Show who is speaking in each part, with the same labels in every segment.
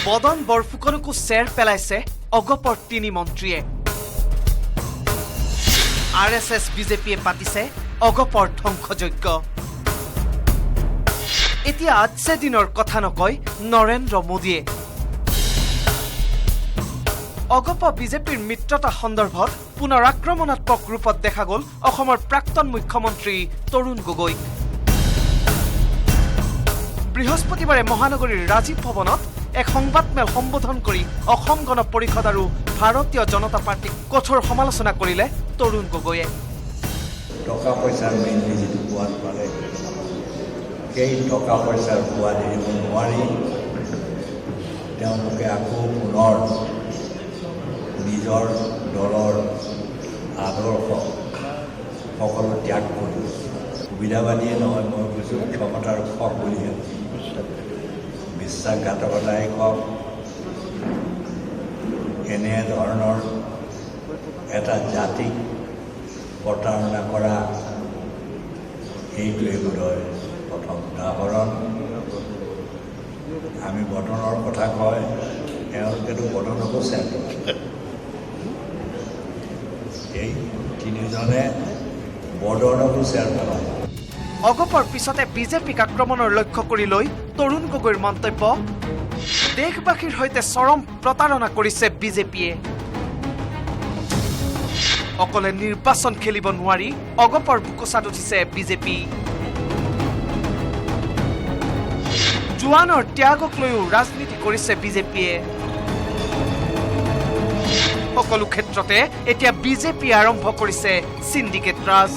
Speaker 1: বদন বৰফুকনকো চেৰ পেলাইছে অগপৰ তিনি মন্ত্ৰীয়ে RSS বিজেপিয়ে পাতিছে অগপৰ ধ্বংসযজ্ঞ এতিয়া আজছে দিনৰ কথা নকয় নৰেন্দ্ৰ মোদীয়ে অগপ বিজেপিৰ মিত্ৰতা সন্দৰ্ভত পুনৰ আক্ৰমণাত্মক ৰূপত দেখা গ'ল অসমৰ প্ৰাক্তন মুখ্যমন্ত্ৰী তৰুণ গগৈ বৃহস্পতিবাৰে মহানগৰীৰ ৰাজীৱ ভৱনত এক সংবাদমেল সম্বোধন কৰি অসম গণ পৰিষদ আৰু ভাৰতীয় জনতা পাৰ্টিক কঠোৰ সমালোচনা কৰিলে তৰুণ গগৈয়ে
Speaker 2: টকা পইচাৰ মেইনলি যিটো পোৱাত পালে সেই টকা পইচাৰ পোৱা দিব নোৱাৰি তেওঁলোকে আকৌ পুনৰ নিজৰ দলৰ আদৰ্শ সকলো ত্যাগ কৰি সুবিধাবাদীয়ে নহয় মই কৈছোঁ ক্ষমতাৰ খক বুলিহে বিশ্বাসঘাতকতাই হওক এনেধৰণৰ এটা জাতিক প্ৰতাৰণা কৰা এইটোৱে বোধহয় প্ৰথম উদাহৰণ আমি বদনৰ কথা কয় তেওঁলোকেতো বদনকো চেৰ এই তিনিজনে বদনকো চেৰ পেলায়
Speaker 1: অগপৰ পিছতে বিজেপিক আক্ৰমণৰ লক্ষ্য কৰি লৈ তৰুণ গগৈৰ মন্তব্য দেশবাসীৰ সৈতে চৰম প্ৰতাৰণা কৰিছে বিজেপিয়ে অকলে নিৰ্বাচন খেলিব নোৱাৰি অগপৰ বুকুচাত উঠিছে বিজেপি জোৱানৰ ত্যাগক লৈও ৰাজনীতি কৰিছে বিজেপিয়ে সকলো ক্ষেত্ৰতে এতিয়া বিজেপি আৰম্ভ কৰিছে সিন্ডিকেট ৰাজ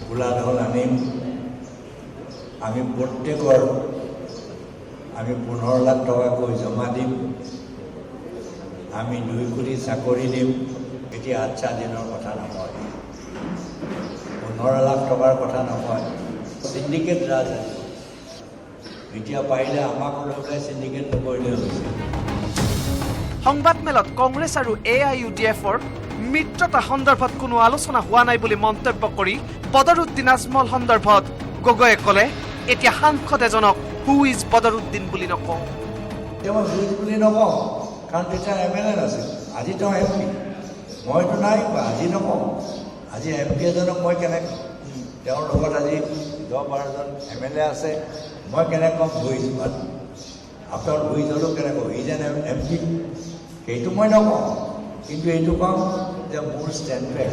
Speaker 2: গোলাধন আনিম আমি প্ৰত্যেকৰ আমি 15 লাখ টকাকৈ জমা দিম আমি 2 কোটি চাকৰি দিম এতিয়া আচ্ছা দিনৰ কথা নহয় 15 লাখ টকাৰ কথা নহয় সিন্ডিকেট ৰাজ এতিয়া পাৰিলে আমাক লৈ পেলাই সিন্ডিকেট নকৰিলে হৈছে
Speaker 1: সংবাদমেলত কংগ্ৰেছ আৰু AIUDFৰ মিত্ৰতা সন্দৰ্ভত কোনো আলোচনা হোৱা নাই বুলি মন্তব্য কৰি বদৰুদ্দিন আজমল সন্দৰ্ভত গগৈয়ে ক'লে এতিয়া সাংসদ এজনক হু ইজ বদৰুদ্দিন বুলি নকওঁ
Speaker 2: তেওঁ হুইজ বুলি নকওঁ কাৰণ তেতিয়া MLA আছিল আজি তেওঁ MP মইতো নাই আজি নকওঁ আজি MP এজনক মই কেনেকৈ তেওঁৰ লগত আজি 10-12জন MLA আছে মই কেনেকৈ ক'ম হুইজ বাট আপোনাৰ হুইজ হ'লেও কেনেকৈ হুইজ এন MP সেইটো মই নকওঁ কিন্তু এইটো কওঁ যে মোৰ ষ্টেণ্ডটো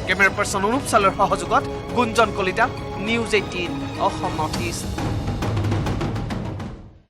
Speaker 1: কেমেৰা পাৰ্চন অনুপ চালৰ সহযোগত Gunjan Kalita News18 Assam north east